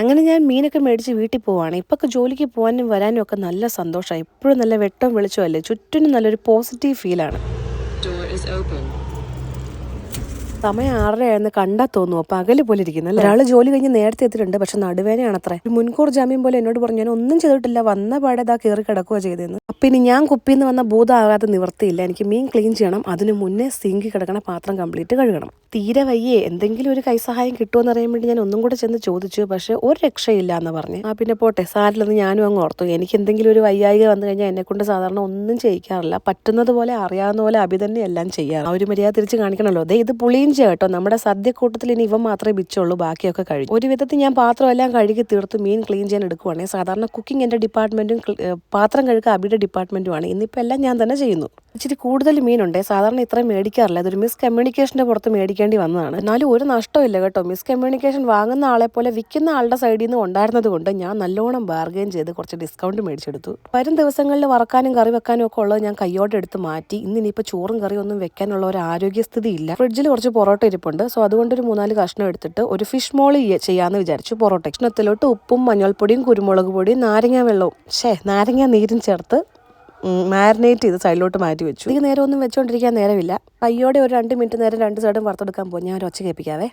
അങ്ങനെ ഞാൻ മീനൊക്കെ മേടിച്ച് വീട്ടിൽ പോവാണ്. ഇപ്പൊക്കെ ജോലിക്ക് പോകാനും വരാനും ഒക്കെ നല്ല സന്തോഷമായി. എപ്പോഴും നല്ല വെട്ടം വെളിച്ചമല്ലേ, ചുറ്റിനും നല്ലൊരു പോസിറ്റീവ് ഫീലാണ്. സമയം 6:30 കണ്ടാൽ തോന്നുമോ പകല് പോലെ ഇരിക്കുന്നു അല്ലേ. ഒരാൾ ജോലി കഴിഞ്ഞ് നേരത്തെ എത്തിയിട്ടുണ്ട്, പക്ഷെ നടുവേനയാണത്രേ. മുൻകൂർ ജാമ്യം പോലെ എന്നോട് പറഞ്ഞു, ഞാൻ ഒന്നും ചെയ്തിട്ടില്ല, വന്ന പാടെ ഇതാ കയറി കിടക്കുക ചെയ്തതെന്ന്. അപ്പം ഇനി ഞാൻ കുപ്പിന്ന് വന്ന ഭൂതമാകാതെ നിവർത്തിയില്ല. എനിക്ക് മീൻ ക്ലീൻ ചെയ്യണം. അതിന് മുന്നേ സിങ്കി കിടക്കണ പാത്രം കംപ്ലീറ്റ് കഴുകണം. തീരെ വയ്യേ, എന്തെങ്കിലും ഒരു കൈസഹായം കിട്ടുമെന്ന് അറിയാൻ വേണ്ടി ഞാൻ ഒന്നും കൂടെ ചെന്ന് ചോദിച്ചു. പക്ഷെ ഒരു രക്ഷയില്ല എന്ന് പറഞ്ഞു. പിന്നെ പോട്ടെ, സാരില്ലെന്ന് ഞാനും അങ്ങ് ഓർത്തു. എനിക്ക് എന്തെങ്കിലും ഒരു വയ്യായിക വന്നു കഴിഞ്ഞാൽ എന്നെ കൊണ്ട് സാധാരണ ഒന്നും ചെയ്യിക്കാറില്ല. പറ്റുന്നത് പോലെ അറിയാവുന്ന പോലെ തന്നെ എല്ലാം ചെയ്യാം. ആ ഒരു മര്യാദ തിരിച്ച് കാണിക്കണമല്ലോ. അതെ, ഇത് പുളിയിഞ്ചി കേട്ടോ. നമ്മുടെ സദ്യക്കൂട്ടത്തിൽ ഇനി ഇവ മാത്രമേ ബിച്ചുള്ളൂ, ബാക്കിയൊക്കെ കഴിഞ്ഞു. ഒരു വിധത്തിൽ ഞാൻ പാത്രം എല്ലാം കഴുകി തീർത്ത് മീൻ ക്ലീൻ ചെയ്യാൻ എടുക്കുവാണെങ്കിൽ സാധാരണ കുക്കിംഗ് എൻ്റെ ഡിപ്പാർട്ട്മെന്റും പാത്രം കഴുകുക അബിയുടെ ഡിപ്പാർട്ട്മെന്റുമാണ്. ഇന്നിപ്പോൾ എല്ലാം ഞാൻ തന്നെ ചെയ്യുന്നു. ഇച്ചിരി കൂടുതൽ മീനുണ്ട്, സാധാരണ ഇത്രയും മേടിക്കാറില്ല. അതൊരു മിസ് കമ്മ്യൂണിക്കേഷൻ്റെ പുറത്ത് മേടിക്കേണ്ടി വന്നതാണ്. എന്നാലും ഒരു നഷ്ടമില്ല കേട്ടോ. മിസ് കമ്മ്യൂണിക്കേഷൻ വാങ്ങുന്ന ആളെ പോലെ വിൽക്കുന്ന ആളുടെ സൈഡിൽ നിന്ന് ഉണ്ടായിരുന്നത് കൊണ്ട് ഞാൻ നല്ലോണം ബാർഗെയിൻ ചെയ്ത് കുറച്ച് ഡിസ്കൗണ്ട് മേടിച്ചെടുത്തു. വരും ദിവസങ്ങളിൽ വറക്കാനും കറി വെക്കാനും ഒക്കെ ഉള്ളത് ഞാൻ കയ്യോടെ എടുത്ത് മാറ്റി. ഇന്നിപ്പോൾ ചോറും കറിയും ഒന്നും വെക്കാനുള്ള ഒരു ആരോഗ്യസ്ഥിതി ഇല്ല. ഫ്രിഡ്ജിൽ കുറച്ച് പൊറോട്ട ഇരിപ്പുണ്ട്. സോ അതുകൊണ്ട് ഒരു 3-4 കഷ്ണം എടുത്തിട്ട് ഒരു ഫിഷ് മോളി ചെയ്യാന്ന് വിചാരിച്ചു. പൊറോട്ട കഷ്ണത്തിലോട്ട് ഉപ്പും മഞ്ഞൾപ്പൊടിയും കുരുമുളക് പൊടിയും നാരങ്ങ വെള്ളവും നാരങ്ങ നീരും ചേർത്ത് മാരിനേറ്റ് ചെയ്ത് സൈഡിലോട്ട് മാറ്റി വെച്ചു. ഈ നേരം ഒന്നും വെച്ചുകൊണ്ടിരിക്കാൻ നേരമില്ല. കയ്യോടെ ഒരു 2 മിനിറ്റ് നേരം 2 സൈഡും വറുത്തെടുക്കാൻ പോകും. ഞാൻ ഒരു ഒച്ച കേൾപ്പിക്കാവേ.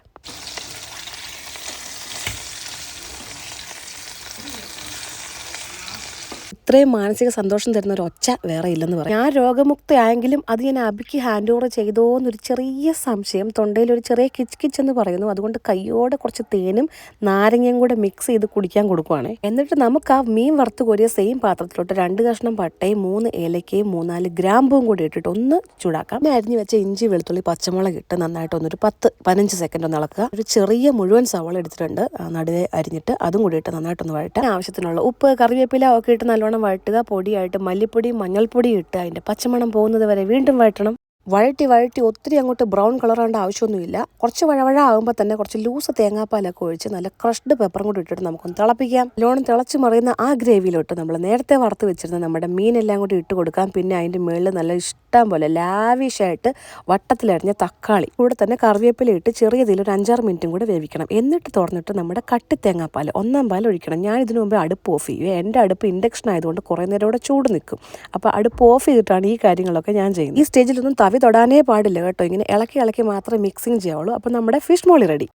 ഇത്രയും മാനസിക സന്തോഷം തരുന്ന ഒരു ഒച്ച വേറെ ഇല്ലെന്ന് പറയും. ഞാൻ രോഗമുക്തയായെങ്കിലും അത് ഞാൻ അബിക്ക് ഹാൻഡ് ഓവർ ചെയ്തോ എന്നൊരു ചെറിയ സംശയം. തൊണ്ടയിൽ ഒരു ചെറിയ കിച്ച് എന്ന് പറയുന്നു. അതുകൊണ്ട് കയ്യോടെ കുറച്ച് തേനും നാരങ്ങയും കൂടെ മിക്സ് ചെയ്ത് കുടിക്കാൻ കൊടുക്കുവാണ്. എന്നിട്ട് നമുക്ക് ആ മീൻ വറുത്ത് കോരിയ സെയിം പാത്രത്തിലോട്ട് 2 കഷ്ണം പട്ടയും 3 ഏലക്കയും 3-4 ഗ്രാമ്പും കൂടി ഇട്ടിട്ട് ഒന്ന് ചൂടാക്കാം. പിന്നെ അരിഞ്ഞ് വെച്ച ഇഞ്ചി വെളുത്തുള്ളി പച്ചമുളക് ഇട്ട് നന്നായിട്ട് ഒന്നൊരു 10-15 സെക്കൻഡ് ഒന്ന് ഇളക്കുക. ഒരു ചെറിയ മുഴുവൻ സവാള എടുത്തിട്ടുണ്ട്, നടുവേ അരിഞ്ഞിട്ട് അതും കൂടി ഇട്ട് നന്നായിട്ടൊന്ന് വഴറ്റാൻ. ആവശ്യത്തിനുള്ള ഉപ്പ് കറിവേപ്പില ഒക്കെ ഇട്ട് നല്ലോണം വഴട്ടുക. പൊടിയായിട്ട് മല്ലിപ്പൊടിയും മഞ്ഞൾപ്പൊടിയും ഇട്ട് അതിന്റെ പച്ചമണം പോകുന്നത് വരെ വീണ്ടും വഴറ്റണം. വഴറ്റി ഒത്തിരി അങ്ങോട്ട് ബ്രൗൺ കളറാണ്ട് ആവശ്യമൊന്നുമില്ല. കുറച്ച് വഴവഴ ആകുമ്പോൾ തന്നെ കുറച്ച് ലൂസ് തേങ്ങാപ്പാലൊക്കെ ഒഴിച്ച് നല്ല ക്രഷ്ഡ് പെപ്പറും കൂടി ഇട്ടിട്ട് നമുക്കൊന്ന് തിളപ്പിക്കാം. നല്ലോണം തിളച്ച് മറിയുന്ന ആ ഗ്രേവിയിലോട്ട് നമ്മൾ നേരത്തെ വറുത്ത് വെച്ചിരുന്ന നമ്മുടെ മീനെല്ലാം കൂടി ഇട്ട് കൊടുക്കാം. പിന്നെ അതിൻ്റെ മുകളിൽ നല്ല ഇഷ്ടം പോലെ ലാവിഷായിട്ട് വട്ടത്തിലരിഞ്ഞ തക്കാളി കൂടെ തന്നെ കറിവേപ്പില ഇട്ട് ചെറിയ തീയിൽ ഒരു 5-6 മിനിറ്റും കൂടെ വേവിക്കണം. എന്നിട്ട് തുറന്നിട്ട് നമ്മുടെ കട്ടി തേങ്ങാപ്പാൽ 1/4 പാൽ ഒഴിക്കണം. ഞാൻ ഇതിനു മുമ്പ് അടുപ്പ് ഓഫ് ചെയ്യും. എൻ്റെ അടുപ്പ് ഇൻഡക്ഷൻ ആയതുകൊണ്ട് കുറേ നേരം ഇവിടെ ചൂട് നിൽക്കും. അപ്പോൾ അടുപ്പ് ഓഫ് ചെയ്തിട്ടാണ് ഈ കാര്യങ്ങളൊക്കെ ഞാൻ ചെയ്യുന്നത്. ഈ സ്റ്റേജിലൊന്നും തൊടാനേ പാടില്ല കേട്ടോ. ഇങ്ങനെ ഇളക്കി മാത്രമേ മിക്സിങ് ചെയ്യാവുള്ളൂ. അപ്പോൾ നമ്മുടെ ഫിഷ് മോളി റെഡി.